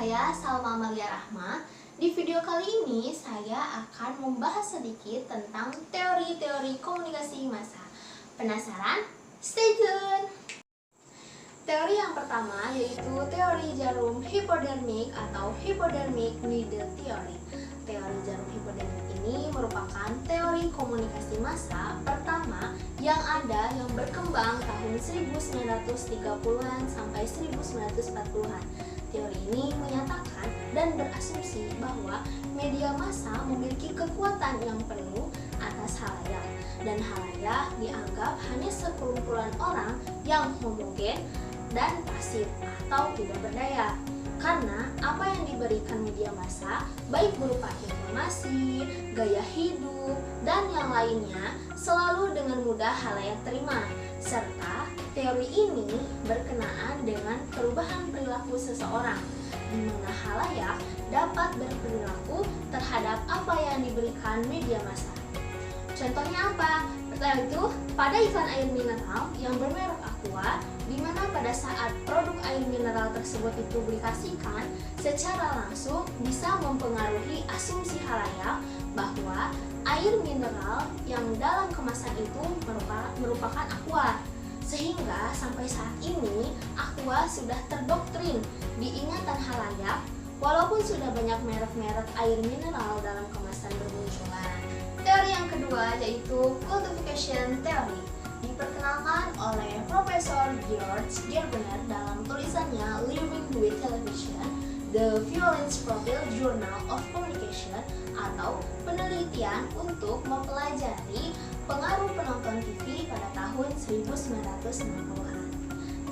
saya Salma Amalia Rahma. Di video kali ini saya akan membahas sedikit tentang teori-teori komunikasi massa. Penasaran? Stay tune! Teori yang pertama yaitu teori jarum hipodermik atau hypodermic needle theory. Teori jarum hipodermik ini merupakan teori komunikasi massa pertama yang berkembang tahun 1930-an sampai 1940-an. Teori ini menyatakan dan berasumsi bahwa media massa memiliki kekuatan yang penuh atas halayak, dan halayak dianggap hanya sekumpulan orang yang homogen dan pasif atau tidak berdaya. Karena apa yang diberikan media massa, baik berupa informasi, gaya hidup, dan yang lainnya, selalu dengan mudah halayak terima. Serta teori ini berkenaan dengan perubahan perilaku seseorang, di mana halayak dapat berperilaku terhadap apa yang diberikan media massa. Contohnya apa? Pertama itu pada iklan air mineral yang bermerek Aqua, di mana pada saat produk air mineral tersebut dipublikasikan, secara langsung bisa mempengaruhi asumsi halayak bahwa air mineral yang dalam kemasan itu merupakan Aqua. Sehingga sampai saat ini Aqua sudah terdoktrin di ingatan halayak, walaupun sudah banyak merek-merek air mineral dalam kemasan bermunculan. Teori yang kedua yaitu cultification theory, diperkenalkan oleh Profesor George Gerbener dalam tulisannya Living with Television, The Violence Profile Journal of Communication, atau penelitian untuk mempelajari pengaruh penonton TV pada tahun 1960-an.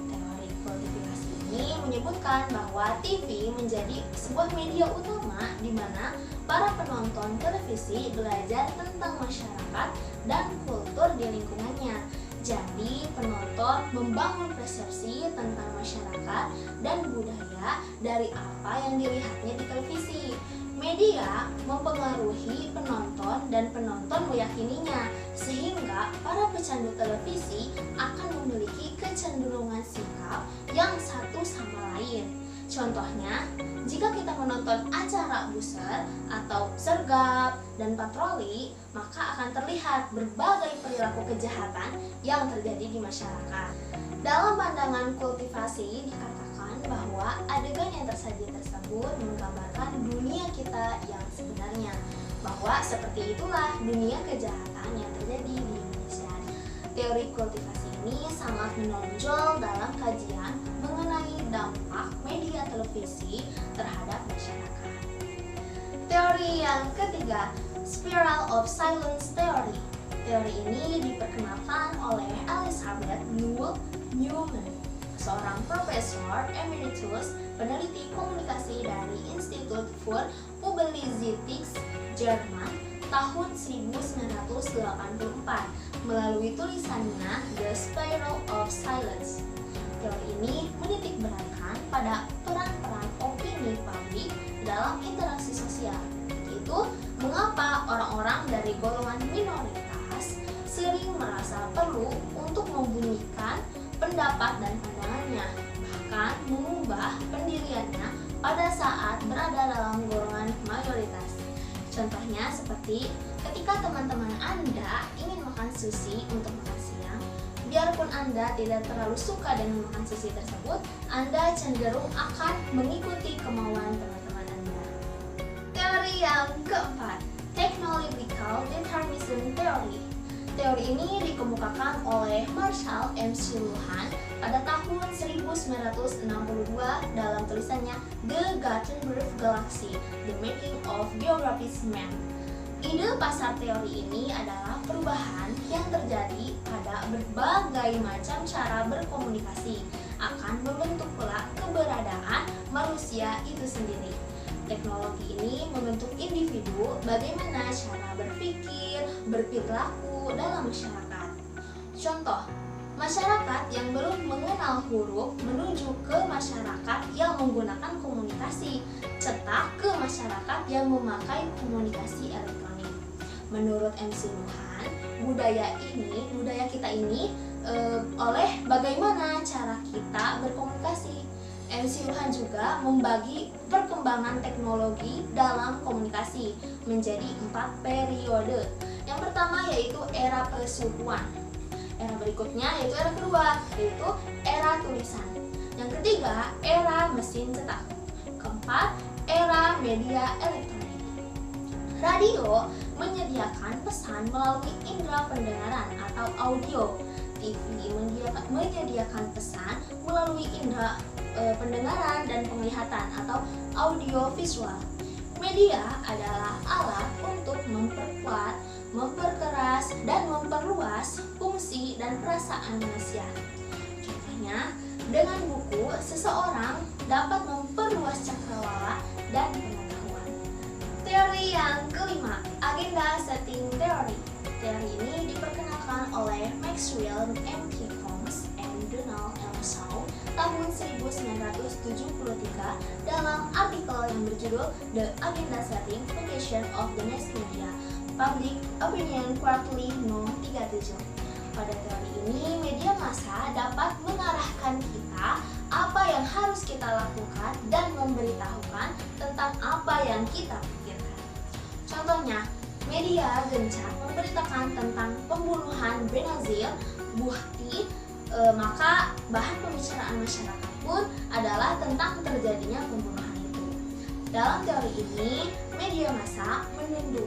Teori kultifikasi ini menyebutkan bahwa TV menjadi sebuah media utama di mana para penonton televisi belajar tentang masyarakat dan kultur di lingkungannya. Jadi, penonton membangun persepsi tentang masyarakat dan budaya dari apa yang dilihatnya di televisi. Media mempengaruhi penonton dan penonton meyakininya, sehingga para pecandu televisi akan memiliki kecenderungan sikap yang satu sama lain. Contohnya, jika kita menonton acara buzzer atau sergap dan patroli, maka akan terlihat berbagai perilaku kejahatan yang terjadi di masyarakat. Dalam pandangan kultivasi dikatakan bahwa adegan yang tersaji tersebut menggambarkan dunia kita yang sebenarnya, bahwa seperti itulah dunia kejahatan yang terjadi di Indonesia. Teori kultivasi ini sangat menonjol dalam kajian mengenai dampak media televisi terhadap masyarakat. Teori yang ketiga, Spiral of Silence Theory. Teori ini diperkenalkan oleh Elizabeth Newman, seorang profesor emeritus peneliti komunikasi dari Institut für Publizistik Jerman tahun 1984 melalui tulisannya The Spiral of Silence. Teori ini menitik beratkan pada peran-peran opini publik dalam interaksi sosial, yaitu mengapa orang-orang dari golongan minoritas sering merasa perlu untuk membunyikan pendapat dan pandangannya, bahkan mengubah pendiriannya pada saat berada dalam golongan mayoritas. Contohnya seperti ketika teman-teman Anda ingin makan sushi untuk makan siang, biarpun Anda tidak terlalu suka dengan makan sushi tersebut, Anda cenderung akan mengikuti kemauan teman-teman Anda. Teori yang keempat, Technological Determinism Theory. Teori ini dikemukakan oleh Marshall M. McLuhan pada tahun 1962 dalam tulisannya The Gutenberg Galaxy, The Making of Geography's Man. Ide pasar teori ini adalah perubahan yang terjadi pada berbagai macam cara berkomunikasi akan membentuk pula keberadaan manusia itu sendiri. Teknologi ini membentuk individu bagaimana cara berpikir, berperilaku dalam masyarakat. Contoh, masyarakat yang belum mengenal huruf menuju ke masyarakat yang menggunakan komunikasi, cetak ke masyarakat yang memakai komunikasi elektronik. Menurut McLuhan, budaya kita ini oleh bagaimana cara kita berkomunikasi. MC Luhan juga membagi perkembangan teknologi dalam komunikasi menjadi 4 periode. Yang pertama yaitu era pesuhuan. Era berikutnya yaitu era kedua, yaitu era tulisan. Yang ketiga, era mesin cetak. Keempat, era media elektronik. Radio menyediakan pesan melalui indera pendengaran atau audio. TV menyediakan pesan melalui indera pendengaran dan penglihatan atau audio visual. Media adalah alat untuk memperkuat, memperkeras, dan memperluas fungsi dan perasaan manusia. Contohnya, dengan buku, seseorang dapat memperluas cakrawala dan pengetahuan. Teori yang kelima, agenda setting theory. Teori ini diperkenalkan oleh Maxwell M. T. Holmes and Donald L. Shaw tahun 1973 dalam artikel yang berjudul The Agenda Setting Foundation of the Mass Media, Public Opinion Quarterly No. 37. Pada teori ini, media massa dapat mengarahkan kita apa yang harus kita lakukan dan memberitahukan tentang apa yang kita pikirkan. Contohnya, media gencar memberitakan tentang pembunuhan Benazir Bhutto, maka bahan pembicaraan masyarakat pun adalah tentang terjadinya pembunuhan itu. Dalam teori ini, media massa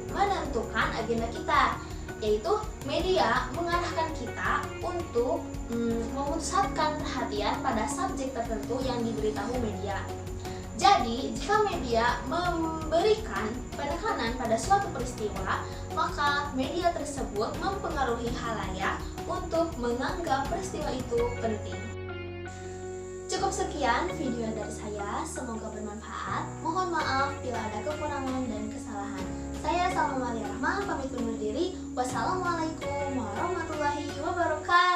menentukan agenda kita, yaitu media mengarahkan kita untuk memusatkan perhatian pada subjek tertentu yang diberitahu media. Jadi, jika media memberikan penekanan pada suatu peristiwa, maka media tersebut mempengaruhi halayak untuk menganggap peristiwa itu penting. Cukup sekian video dari saya, semoga bermanfaat. Mohon maaf bila ada kekurangan dan kesalahan. Saya Salma Maria Rahma, pamit undur diri. Wassalamualaikum warahmatullahi wabarakatuh.